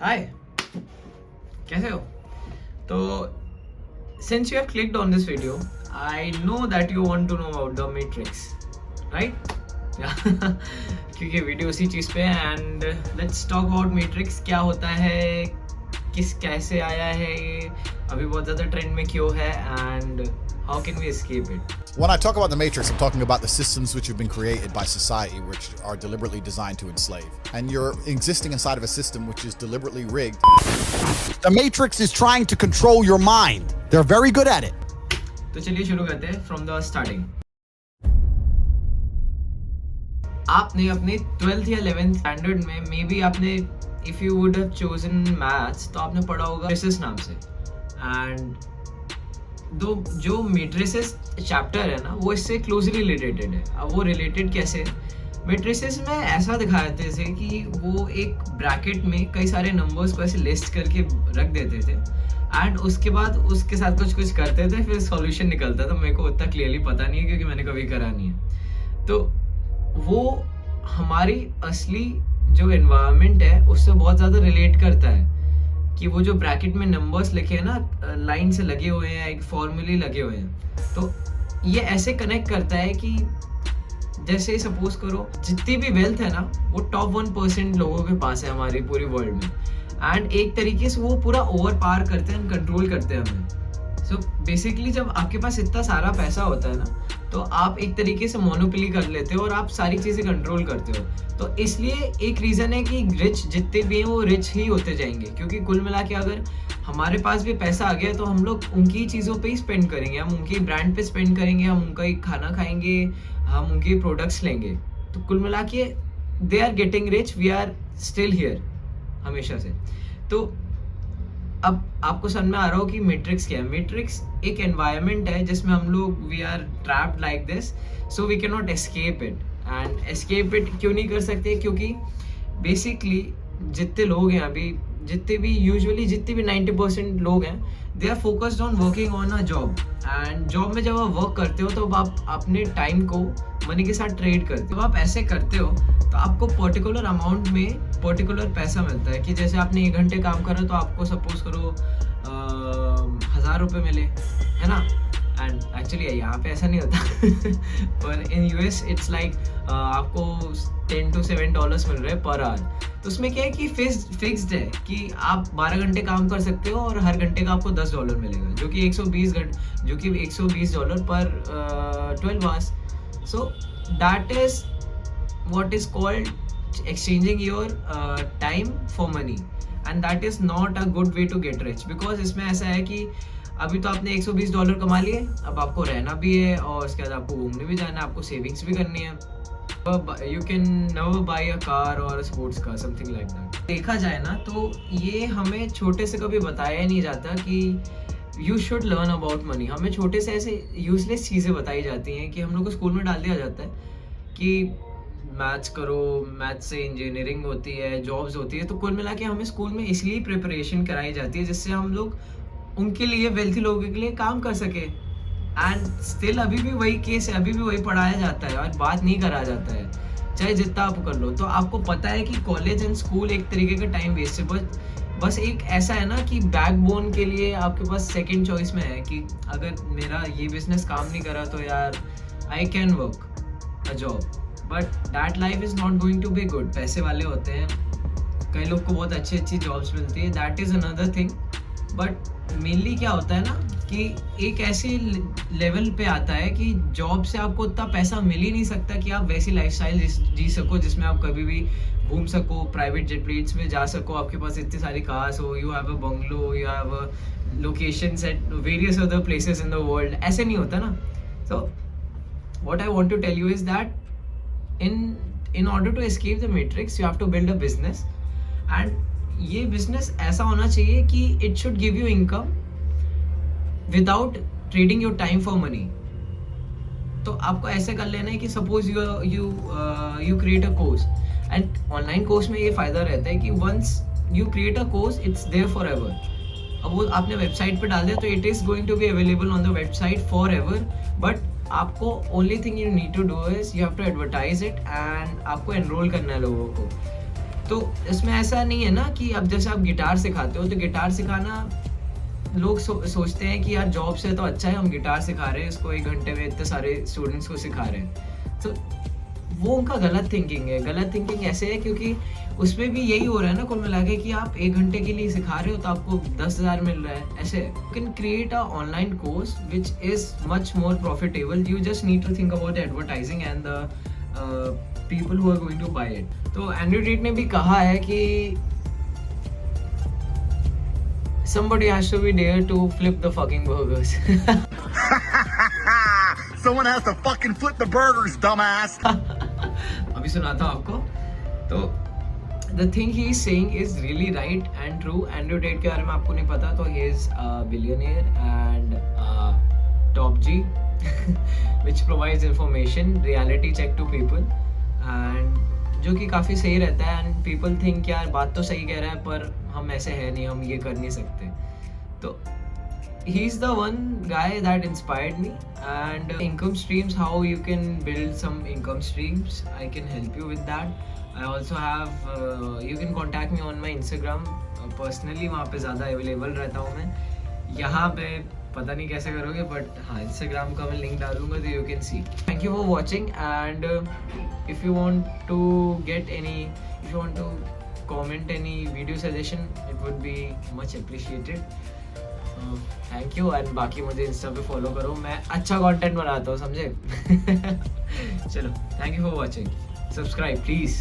हाय, कैसे हो? तो since you have clicked on this video, I know that you want to know about the Matrix, right? Yeah. क्योंकि video उसी चीज़ पे है and let's talk about matrix. क्या होता है, कैसे आया है ये, अभी बहुत ज़्यादा ट्रेंड में क्यों है and how can we escape it? When I talk about the Matrix, I'm talking about the systems which have been created by society, which are deliberately designed to enslave. And you're existing inside of a system which is deliberately rigged. The Matrix is trying to control your mind. They're very good at it. तो चलिए शुरू करते हैं from the starting. आपने अपने 12th या 11th standard में may be आपने if you would have chosen maths तो आपने पढ़ा होगा मेट्रिसेस नाम से. एंड जो मेट्रिसेस चैप्टर है ना वो इससे क्लोजली रिलेटेड है. अब वो रिलेटेड कैसे है? मेट्रिसेस में ऐसा दिखाते थे कि वो एक ब्रैकेट में कई सारे नंबर्स को ऐसे लिस्ट करके रख देते थे एंड उसके बाद उसके साथ कुछ करते थे, फिर सॉल्यूशन निकलता था. मेरे को उतना क्लियरली पता नहीं है क्योंकि मैंने कभी करा नहीं है. तो वो हमारी असली जो एनवायरनमेंट है उससे बहुत ज़्यादा रिलेट करता है कि वो जो ब्रैकेट में नंबर्स लिखे हैं ना, लाइन से लगे हुए हैं, एक फॉर्मूले लगे हुए हैं. तो ये ऐसे कनेक्ट करता है कि जैसे सपोज करो जितनी भी वेल्थ है ना वो टॉप 1% लोगों के पास है हमारी पूरी वर्ल्ड में. एंड एक तरीके से वो पूरा ओवर पावर करते हैं, कंट्रोल करते हैं हमें. सो बेसिकली जब आपके पास इतना सारा पैसा होता है ना तो आप एक तरीके से मोनोपोली कर लेते हो और आप सारी चीज़ें कंट्रोल करते हो. तो इसलिए एक रीज़न है कि रिच जितने भी हैं वो रिच ही होते जाएंगे, क्योंकि कुल मिला के अगर हमारे पास भी पैसा आ गया तो हम लोग उनकी चीज़ों पे ही स्पेंड करेंगे, हम उनकी ब्रांड पे स्पेंड करेंगे, हम उनका ही खाना खाएंगे, हम उनके प्रोडक्ट्स लेंगे. तो कुल मिला के they are getting rich, we are still here हमेशा से. तो अब आपको समझ में आ रहा हो कि मैट्रिक्स क्या है. मैट्रिक्स एक एनवायरनमेंट है जिसमें हम लोग we are trapped like this, so we can not escape it. And escape it क्यों नहीं कर सकते? क्योंकि बेसिकली जितने लोग हैं अभी, जितने भी 90% लोग हैं, they are focused on working on a job. And job में जब आप वर्क करते हो तो आप अपने टाइम को मनी के साथ ट्रेड करते हो. जब आप ऐसे करते हो तो आपको पर्टिकुलर अमाउंट में पर्टिकुलर पैसा मिलता है. कि जैसे आपने 1 घंटे काम करा तो आपको सपोज करो 1000 रुपये मिले, है ना. एंड एक्चुअली यहाँ पे ऐसा नहीं होता पर इन यूएस इट्स लाइक आपको $10 to $7 मिल रहे हैं पर आवर. तो उसमें क्या है कि फिक्स्ड है कि आप 12 घंटे काम कर सकते हो और हर घंटे का आपको $10 मिलेगा, जो कि $120 पर 12 hours. So that is what is called exchanging your time for money, and that is not a good way to get rich. because इसमें ऐसा है कि अभी तो आपने $120 कमा लिए, अब आपको रहना भी है और उसके बाद आपको घूमने भी जाना है, आपको सेविंग्स भी करनी है. You can never buy a car और sports car, something like that. देखा जाए ना तो ये हमें छोटे से कभी बताया ही नहीं जाता कि you should learn about money. हमें छोटे से ऐसे यूजलेस चीज़ें बताई जाती हैं कि हम लोग को स्कूल में डाल दिया जाता है कि मैथ्स करो, मैथ्स से इंजीनियरिंग होती है, जॉब्स होती है. तो कुल मिला के हमें स्कूल में इसलिए प्रिपरेशन कराई जाती है जिससे हम लोग उनके लिए, वेल्थी लोगों के लिए काम कर सके. एंड स्टिल अभी भी वही केस है, अभी भी वही पढ़ाया जाता है और बात नहीं करा जाता है, चाहे जितना आप कर लो. तो आपको पता है कि कॉलेज एंड स्कूल एक तरीके का टाइम वेस्ट है. बस एक ऐसा है ना कि बैकबोन के लिए आपके पास सेकेंड चॉइस में है कि अगर मेरा ये बिजनेस काम नहीं करा तो यार I can work a job. But that life is not going to be good. पैसे वाले होते हैं, कई लोग को बहुत अच्छी जॉब्स मिलती है, that is another thing. But mainly क्या होता है ना कि एक ऐसे लेवल पे आता है कि जॉब से आपको उतना पैसा मिल ही नहीं सकता कि आप वैसी लाइफस्टाइल जी सको जिसमें आप कभी भी घूम सको, प्राइवेट जेट प्लेन्स में जा सको, आपके पास इतनी सारी कार्स हो, you have a bungalow, you have a locations at various other places in the world. ऐसे नहीं होता ना. So what I want to tell you is that in order to escape the matrix you have to build a business, and ये business ऐसा होना चाहिए कि it should give you income without trading your time for money. तो आपको ऐसे कर लेना है कि suppose you create a course, and online course में ये फ़ायदा रहता है कि once you create a course it's there forever. अब वो आपने वेबसाइट पे डाल दिया तो it is going to be available on the website forever. but आपको only thing you need to do is you have to advertise it and आपको enrol करना है लोगों को. तो इसमें ऐसा नहीं है ना कि अब जैसे आप गिटार सिखाते हो तो गिटार सिखाना लोग सोचते हैं कि यार जॉब से तो अच्छा है हम गिटार सिखा रहे हैं, इसको 1 घंटे में इतने सारे स्टूडेंट्स को सिखा रहे हैं। तो वो उनका गलत थिंकिंग है। गलत थिंकिंग ऐसे है क्योंकि उसमें भी यही हो रहा है ना कुल मिला के कि आप 1 घंटे के लिए सिखा रहे हो तो आपको 10,000 मिल रहा है। ऐसे you can create a online course which is much more profitable. You just need to think about the advertising and the people who are going to buy it. तो एंड्रयू टेट ने भी कहा है कि somebody has to be there to flip the fucking burgers. Someone has to fucking flip the burgers, dumbass. अभी सुनाता हूँ आपको। तो the thing he is saying is really right and true. Andrew Tate के बारे में आपको नहीं पता तो he is a billionaire and top G which provides information, reality check to people and जो कि काफ़ी सही रहता है। एंड पीपल थिंक यार बात तो सही कह रहा है पर हम ऐसे है नहीं, हम ये कर नहीं सकते। तो he is the one guy that inspired me and income streams, how you can build some income streams, I can help you with that. I also have you can contact me on my Instagram personally, वहाँ पे ज़्यादा available रहता हूँ मैं। यहाँ पे पता नहीं कैसे करोगे बट हाँ इंस्टाग्राम का मैं लिंक डालूंगा तो you can see. Thank you for watching and if you want to get any, if you want to comment any video suggestion it would be much appreciated. Thank you and बाकी मुझे Insta पे follow करो, मैं अच्छा content बनाता हूँ समझे। चलो thank you for watching, subscribe please.